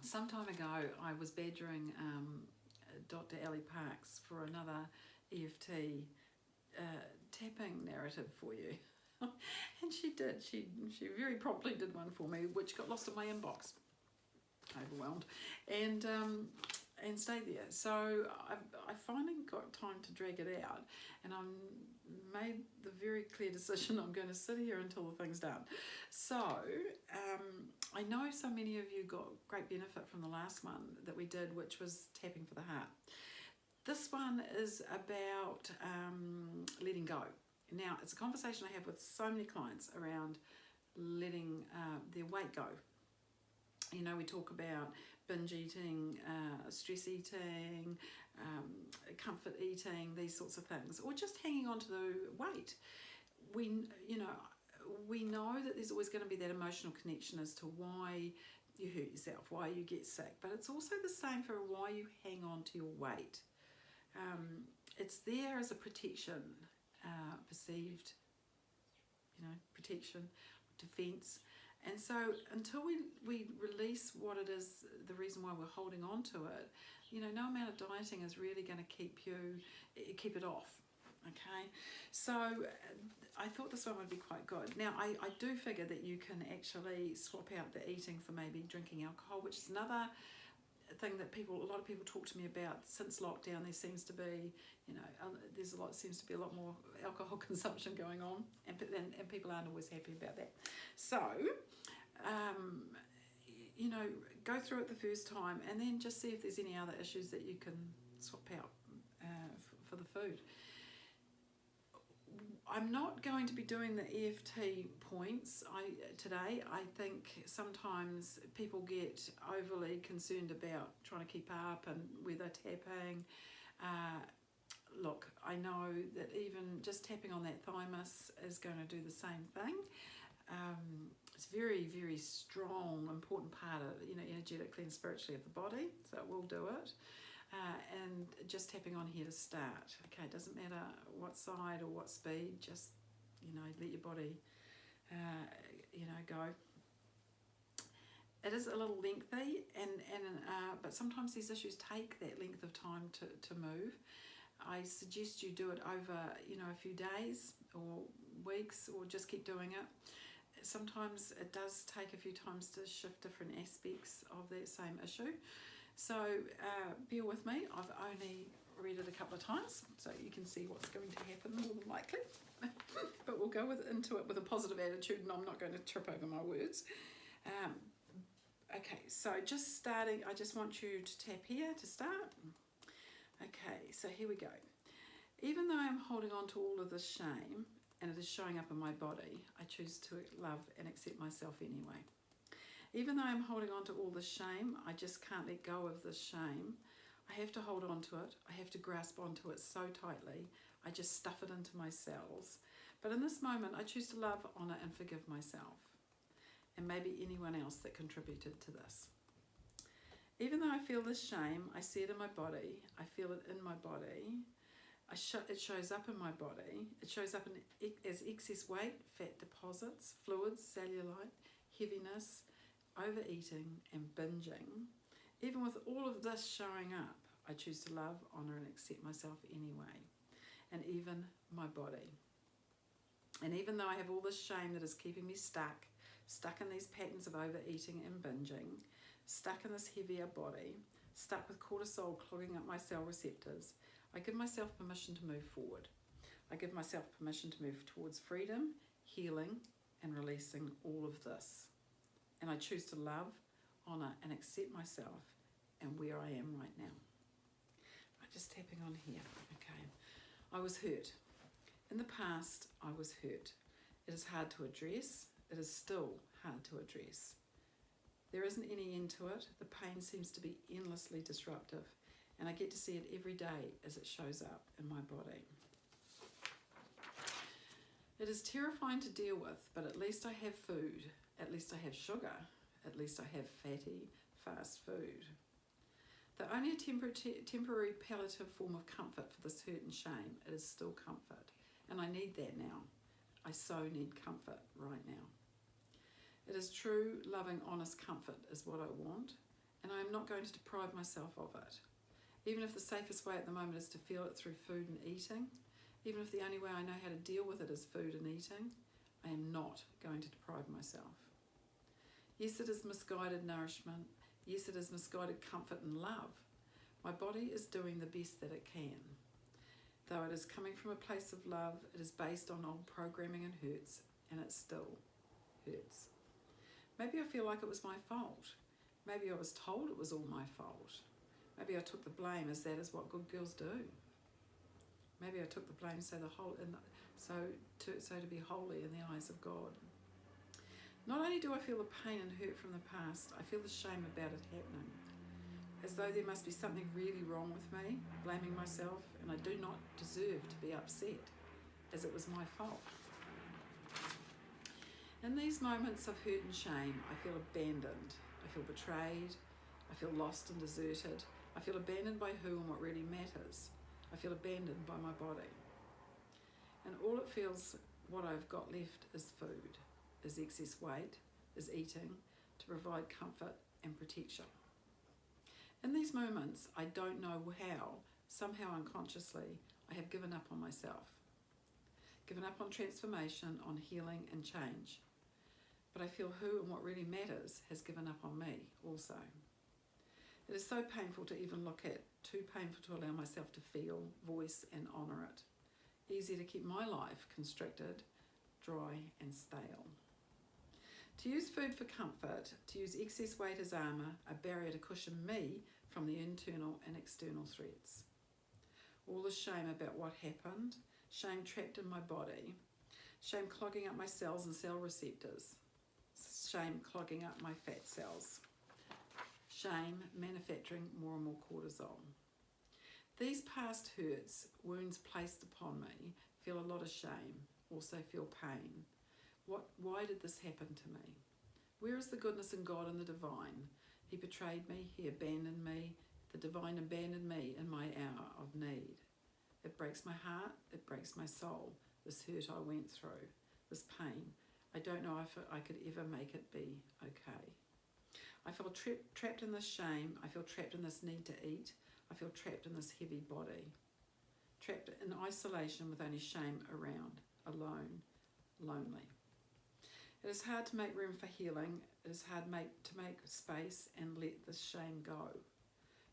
some time ago I was badgering Dr. Ali Parks for another EFT tapping narrative for you. And she did. She very promptly did one for me, which got lost in my inbox. Overwhelmed. And stayed there. So I finally got time to drag it out, and I made the very clear decision I'm going to sit here until the thing's done. So I know so many of you got great benefit from the last one that we did, which was tapping for the heart. This one is about letting go. Now, it's a conversation I have with so many clients around letting their weight go. You know, we talk about binge eating, stress eating, comfort eating, these sorts of things, or just hanging on to the weight. We know that there's always going to be that emotional connection as to why you hurt yourself, why you get sick, but it's also the same for why you hang on to your weight. It's there as a protection, perceived, protection, defense. And so until we release what it is, the reason why we're holding on to it, no amount of dieting is really going to keep it off. Okay, so I thought this one would be quite good. Now, I do figure that you can actually swap out the eating for maybe drinking alcohol, which is another thing that a lot of people talk to me about. Since lockdown, there seems to be, seems to be a lot more alcohol consumption going on, and people aren't always happy about that. So, go through it the first time, and then just see if there's any other issues that you can swap out for the food. I'm not going to be doing the EFT points today. I think sometimes people get overly concerned about trying to keep up and where they're tapping. Look, I know that even just tapping on that thymus is going to do the same thing. It's very, very strong, important part of, energetically and spiritually of the body, so it will do it. And just tapping on here to start. Okay, it doesn't matter what side or what speed, just, let your body, go. It is a little lengthy, but sometimes these issues take that length of time to move. I suggest you do it over, a few days or weeks, or just keep doing it. Sometimes it does take a few times to shift different aspects of that same issue. So bear with me. I've only read it a couple of times, so you can see what's going to happen more than likely. But we'll go into it with a positive attitude, and I'm not going to trip over my words. Okay, so just starting, I just want you to tap here to start. Okay, so here we go. Even though I'm holding on to all of this shame, and it is showing up in my body, I choose to love and accept myself anyway. Even though I'm holding on to all this shame, I just can't let go of this shame. I have to hold on to it. I have to grasp onto it so tightly. I just stuff it into my cells. But in this moment, I choose to love, honour and forgive myself, and maybe anyone else that contributed to this. Even though I feel this shame, I see it in my body. I feel it in my body. It shows up in my body. It shows up as excess weight, fat deposits, fluids, cellulite, heaviness, overeating and binging. Even with all of this showing up, I choose to love, honour and accept myself anyway, and even my body. And even though I have all this shame that is keeping me stuck in these patterns of overeating and binging, stuck in this heavier body, stuck with cortisol clogging up my cell receptors, I give myself permission to move forward. I give myself permission to move towards freedom, healing and releasing all of this. And I choose to love, honour and accept myself and where I am right now. I'm just tapping on here. Okay. I was hurt. In the past, I was hurt. It is hard to address. It is still hard to address. There isn't any end to it. The pain seems to be endlessly disruptive, and I get to see it every day as it shows up in my body. It is terrifying to deal with, but at least I have food. At least I have sugar. At least I have fatty, fast food. Though only a temporary palliative form of comfort for this hurt and shame, it is still comfort. And I need that now. I so need comfort right now. It is true, loving, honest comfort is what I want, and I am not going to deprive myself of it. Even if the safest way at the moment is to feel it through food and eating, even if the only way I know how to deal with it is food and eating, I am not going to deprive myself. Yes, it is misguided nourishment. Yes, it is misguided comfort and love. My body is doing the best that it can. Though it is coming from a place of love, it is based on old programming and hurts, and it still hurts. Maybe I feel like it was my fault. Maybe I was told it was all my fault. Maybe I took the blame, as that is what good girls do. Maybe I took the blame so to be holy in the eyes of God. Not only do I feel the pain and hurt from the past, I feel the shame about it happening, as though there must be something really wrong with me, blaming myself, and I do not deserve to be upset, as it was my fault. In these moments of hurt and shame, I feel abandoned, I feel betrayed, I feel lost and deserted, I feel abandoned by who and what really matters. I feel abandoned by my body. And all it feels, what I've got left is food, is excess weight, is eating to provide comfort and protection. In these moments, I don't know how, somehow unconsciously, I have given up on myself. Given up on transformation, on healing and change. But I feel who and what really matters has given up on me also. It is so painful to even look at, too painful to allow myself to feel, voice and honour it. Easy to keep my life constricted, dry and stale. To use food for comfort, to use excess weight as armour, a barrier to cushion me from the internal and external threats. All the shame about what happened, shame trapped in my body, shame clogging up my cells and cell receptors, shame clogging up my fat cells, shame manufacturing more and more cortisol. These past hurts, wounds placed upon me, feel a lot of shame, also feel pain. Why did this happen to me? Where is the goodness in God and the divine? He betrayed me, he abandoned me, the divine abandoned me in my hour of need. It breaks my heart, it breaks my soul, this hurt I went through, this pain. I don't know if I could ever make it be okay. I feel trapped in this shame, I feel trapped in this need to eat, I feel trapped in this heavy body. Trapped in isolation with only shame around, alone, lonely. It is hard to make room for healing. It is hard to make space and let this shame go.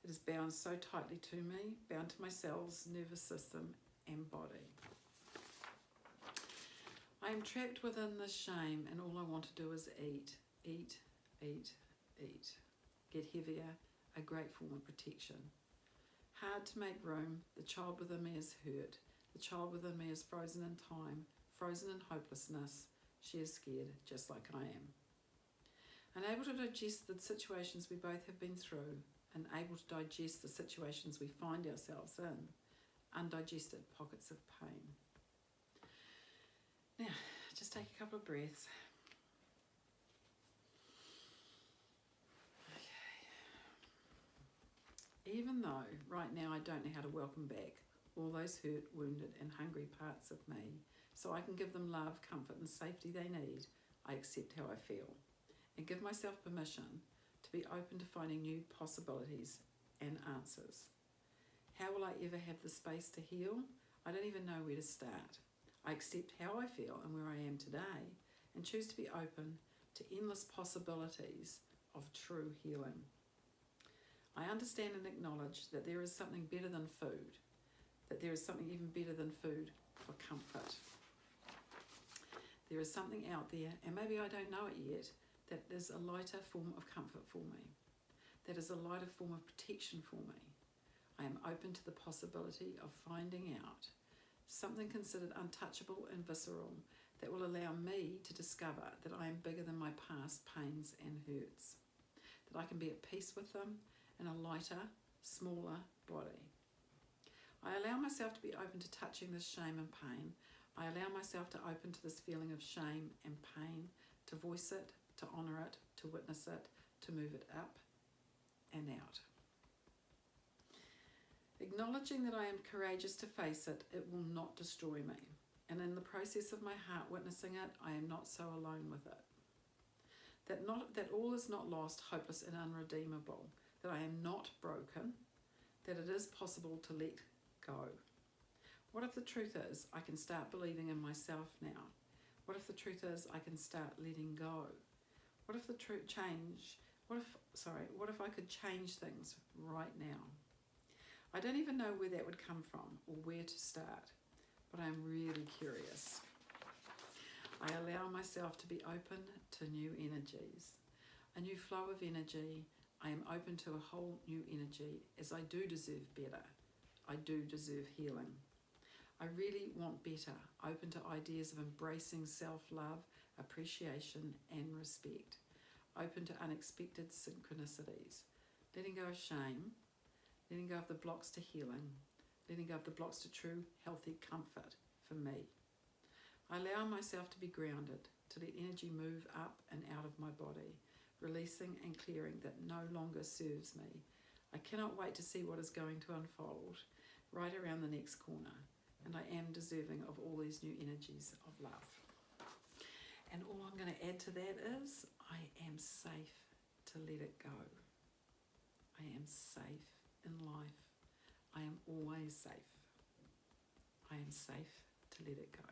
It is bound so tightly to me, bound to my cells, nervous system and body. I am trapped within this shame and all I want to do is eat, eat, eat, eat. Get heavier, a great form of protection. Hard to make room, the child within me is hurt. The child within me is frozen in time, frozen in hopelessness. She is scared, just like I am. Unable to digest the situations we both have been through, and able to digest the situations we find ourselves in, undigested pockets of pain. Now, just take a couple of breaths. Okay. Even though right now I don't know how to welcome back all those hurt, wounded and hungry parts of me, so I can give them love, comfort and safety they need, I accept how I feel and give myself permission to be open to finding new possibilities and answers. How will I ever have the space to heal? I don't even know where to start. I accept how I feel and where I am today and choose to be open to endless possibilities of true healing. I understand and acknowledge that there is something better than food, that there is something even better than food for comfort. There is something out there, and maybe I don't know it yet, that is a lighter form of comfort for me, that is a lighter form of protection for me. I am open to the possibility of finding out something considered untouchable and visceral that will allow me to discover that I am bigger than my past pains and hurts, that I can be at peace with them in a lighter, smaller body. I allow myself to be open to touching this shame and pain. I allow myself to open to this feeling of shame and pain, to voice it, to honour it, to witness it, to move it up and out. Acknowledging that I am courageous to face it, it will not destroy me. And in the process of my heart witnessing it, I am not so alone with it. that all is not lost, hopeless and unredeemable, that I am not broken, that it is possible to let go. What if the truth is I can start believing in myself now? What if the truth is I can start letting go? What if what if I could change things right now? I don't even know where that would come from or where to start, but I'm really curious. I allow myself to be open to new energies, a new flow of energy. I am open to a whole new energy, as I do deserve better. I do deserve healing. I really want better, open to ideas of embracing self-love, appreciation and respect, open to unexpected synchronicities, letting go of shame, letting go of the blocks to healing, letting go of the blocks to true, healthy comfort for me. I allow myself to be grounded, to let energy move up and out of my body, releasing and clearing that no longer serves me. I cannot wait to see what is going to unfold right around the next corner, and I am deserving of all these new energies of love. And all I'm going to add to that is, I am safe to let it go. I am safe in life. I am always safe. I am safe to let it go.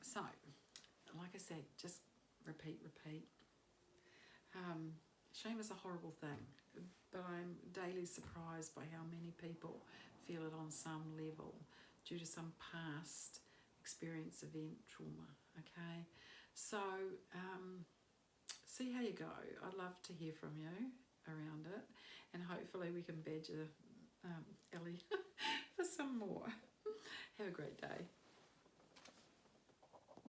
So, like I said, just repeat. Shame is a horrible thing, but I'm daily surprised by how many people feel it on some level due to some past experience, event, trauma, okay? So, see how you go. I'd love to hear from you around it, and hopefully we can badger Ellie for some more. Have a great day.